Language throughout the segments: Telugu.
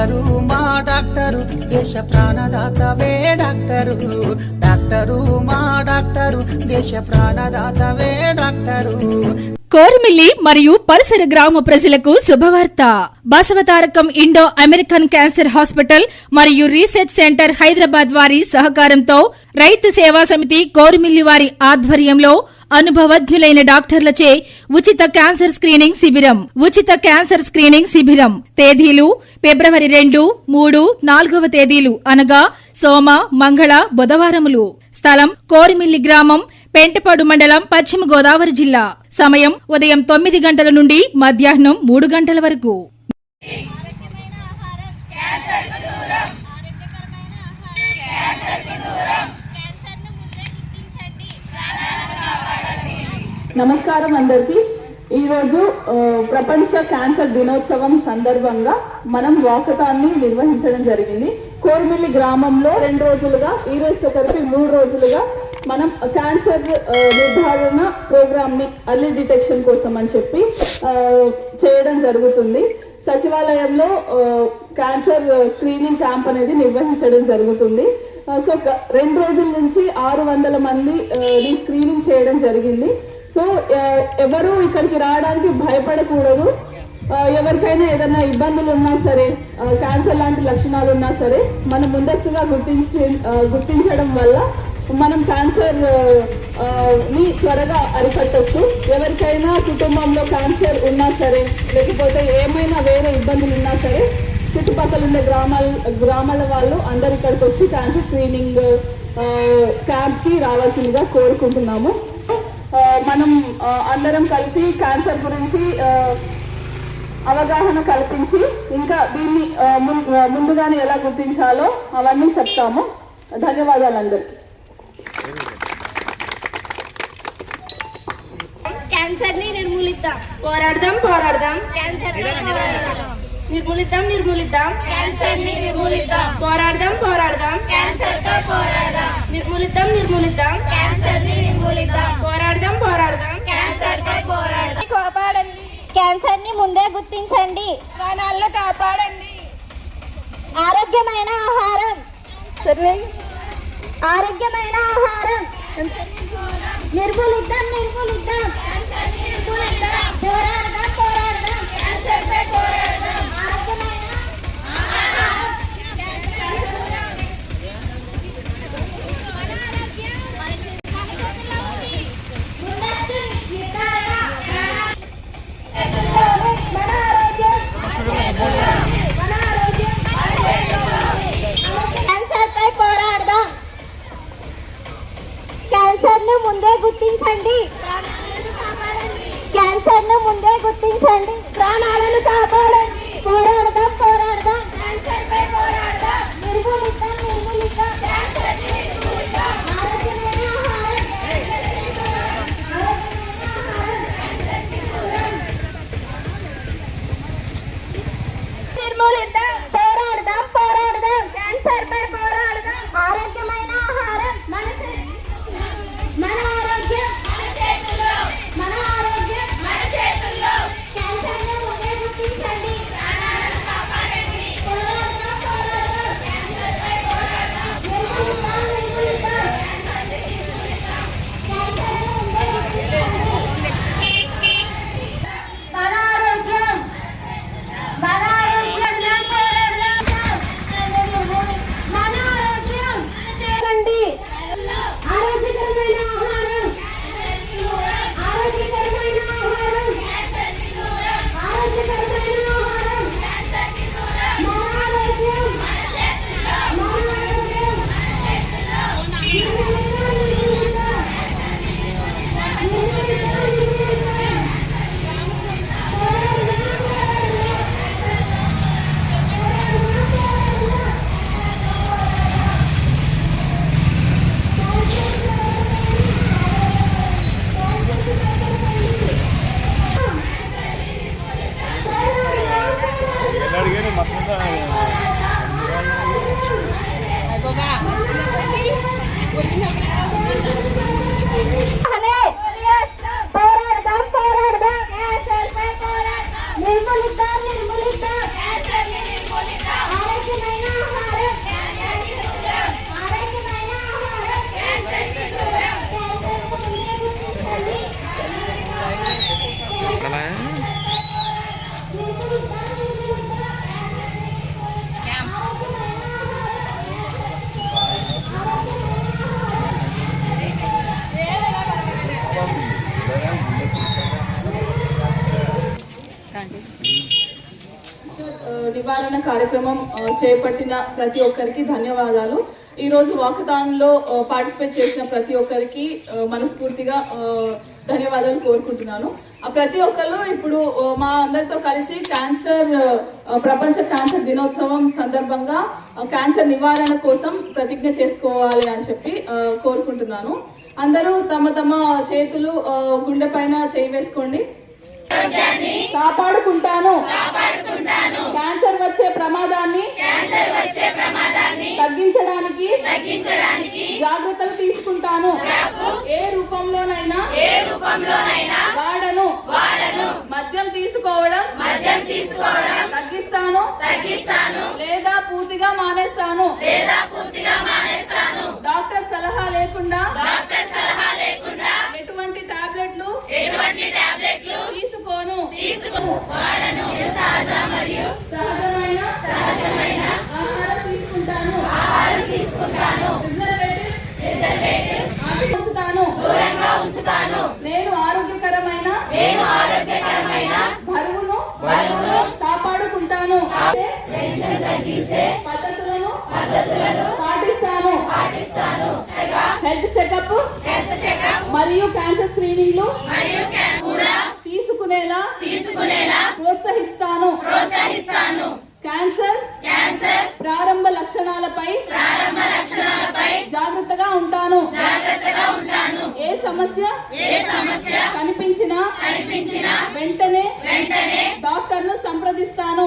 డాక్టరు మా డాక్టరు దేశ ప్రాణదాతవే డాక్టరు డాక్టరు మా డాక్టరు దేశ ప్రాణదాతవే డాక్టరు. కోరిమిల్లి మరియు పరిసర గ్రామ ప్రజలకు శుభవార్త. Basavatarakam Indo American cancer hospital మరియు రీసెర్చ్ సెంటర్ హైదరాబాద్ వారి సహకారంతో రైతు సేవా సమితి కోరిమిల్లి వారి ఆధ్వర్యంలో అనుభవజ్ఞులైన డాక్టర్లచే ఉచిత క్యాన్సర్ స్క్రీనింగ్ శిబిరం తేదీలు ఫిబ్రవరి 2, 3, 4వ తేదీలు అనగా సోమ, మంగళ, బుధవారములు. స్థలం కోరిమిల్లి గ్రామం, పెంటపాడు మండలం, పశ్చిమ గోదావరి జిల్లా. సమయం ఉదయం 9 గంటల నుండి మధ్యాహ్నం 3 గంటల వరకు. నమస్కారం అందరికీ. ఈరోజు ప్రపంచ క్యాన్సర్ దినోత్సవం సందర్భంగా మనం వాకథాన్ని నిర్వహించడం జరిగింది. కోరిమిల్లి గ్రామంలో 2 రోజులుగా, ఈ రోజుతో కలిపి 3 రోజులుగా మనం క్యాన్సర్ నిర్ధారణ ప్రోగ్రామ్ని అర్లీ డిటెక్షన్ కోసం అని చెప్పి చేయడం జరుగుతుంది. సచివాలయంలో క్యాన్సర్ స్క్రీనింగ్ క్యాంప్ అనేది నిర్వహించడం జరుగుతుంది. సో 2 రోజుల నుంచి 600 మంది స్క్రీనింగ్ చేయడం జరిగింది. సో ఎవరు ఇక్కడికి రావడానికి భయపడకూడదు. ఎవరికైనా ఏదైనా ఇబ్బందులు ఉన్నా సరే, క్యాన్సర్ లాంటి లక్షణాలు ఉన్నా సరే, మనం ముందస్తుగా గుర్తించడం వల్ల మనం క్యాన్సర్ ని త్వరగా అరికట్టచ్చు. ఎవరికైనా కుటుంబంలో క్యాన్సర్ ఉన్నా సరే, లేకపోతే ఏమైనా వేరే ఇబ్బందులు ఉన్నా సరే, చుట్టుపక్కల ఉండే గ్రామాల వాళ్ళు అందరు ఇక్కడికి వచ్చి క్యాన్సర్ స్క్రీనింగ్ క్యాంప్కి రావాల్సిందిగా కోరుకుంటున్నాము. మనం అందరం కలిసి క్యాన్సర్ గురించి అవగాహన కల్పించి ఇంకా దీన్ని ముందుగానే ఎలా గుర్తించాలో అవన్నీ చెప్తాము. ధన్యవాదాలు అందరికీ. క్యాన్సర్ ని నిర్మూలిద్దాం, పోరాడదాం క్యాన్సర్ నిర్మూలిద్దాం క్యాన్సర్ ని నిర్మూలిద్దాం, పోరాడదాం క్యాన్సర్ తో పోరాడదాం, నిర్మూలిద్దాం క్యాన్సర్ ని నిర్మూలిద్దాం, పోరాడదాం క్యాన్సర్ తో పోరాడదాం. కాపాడండి, క్యాన్సర్ ని ముందే గుర్తించండి, ప్రాణాలను కాపాడండి. ఆరోగ్యమైన ఆహారం నిర్మూలిద్దాం పోరాడదాం క్యాన్సర్ పై పోరాడదాం. క్యాన్సర్ ను ముందే గుర్తించండి, ప్రాణాలను కాపాడండి. పోరాడదాం క్యాన్సర్ పై పోరాడదాం, నిర్మూలిద్దాం క్యాన్సర్ ని నిర్మూలిద్దాం. ఆరోగ్యమైన ఆహారం నిర్మూలిద్దాం, పోరాడదాం క్యాన్సర్ పై పోరాడదాం. ఆరోగ్యమైన ఆహారం మన ఆరోగ్యం మన చేతుల్లో. క్యాన్సర్ ను ముందే గుర్తించండి, ప్రాణాలను కాపాడండి. పోరాడదాం క్యాన్సర్ పై పోరాడదాం, నిర్మూలిద్దాం క్యాన్సర్ ను ముందే గుర్తించండి. మన ఆరోగ్యం ఆరోగ్యకరమైన ఆహారం నివారణ కార్యక్రమం చేపట్టిన ప్రతి ఒక్కరికి ధన్యవాదాలు. ఈ రోజు వాకథాన్ లో పార్టిసిపేట్ చేసిన ప్రతి ఒక్కరికి మనస్ఫూర్తిగా ధన్యవాదాలు కోరుకుంటున్నాను. ప్రతి ఒక్కరు ఇప్పుడు మా అందరితో కలిసి ప్రపంచ క్యాన్సర్ దినోత్సవం సందర్భంగా క్యాన్సర్ నివారణ కోసం ప్రతిజ్ఞ చేసుకోవాలి అని చెప్పి కోరుకుంటున్నాను. అందరూ తమ తమ చేతులు గుండె పైన చేయి వేసుకోండి. కాపాడుకుంటాను. క్యాన్సర్ వచ్చే ప్రమాదాన్ని తగ్గించడానికి జాగ్రత్తలు తీసుకుంటాను. ఏ రూపంలోనైనా వాడను. మద్యం తీసుకోవడం తగ్గిస్తాను లేదా పూర్తిగా మానేస్తాను. డాక్టర్ సలహా లేకుండా ఎటువంటి టాబ్లెట్లు తీసుకోను. సహజమైన ఆహారం తీసుకుంటాను. ఉంచుతాను. నేను ఆరోగ్యకరమైన బరువును కాపాడుకుంటాను. పద్ధతులను పాటిస్తాను. హెల్త్ చెకప్ మరియు క్యాన్సర్ స్క్రీనింగ్లు తీసుకునేలా ప్రోత్సహిస్తాను. క్యాన్సర్ ప్రారంభ లక్షణాలపై జాగ్రత్తగా ఉంటాను. ఏ సమస్య కనిపించినా వెంటనే డాక్టర్ను సంప్రదిస్తాను.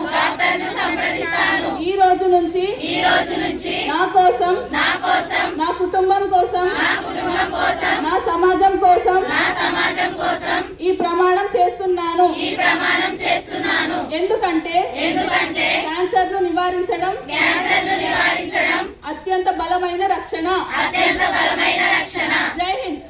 ఈ రోజు నుంచి నా కోసం, నా కుటుంబం కోసం, నా సమాజం కోసం ఈ ప్రమాణం చేస్తున్నాను. ఎందుకంటే క్యాన్సర్ ను నివారించడం అత్యంత బలమైన రక్షణ. జై హింద్.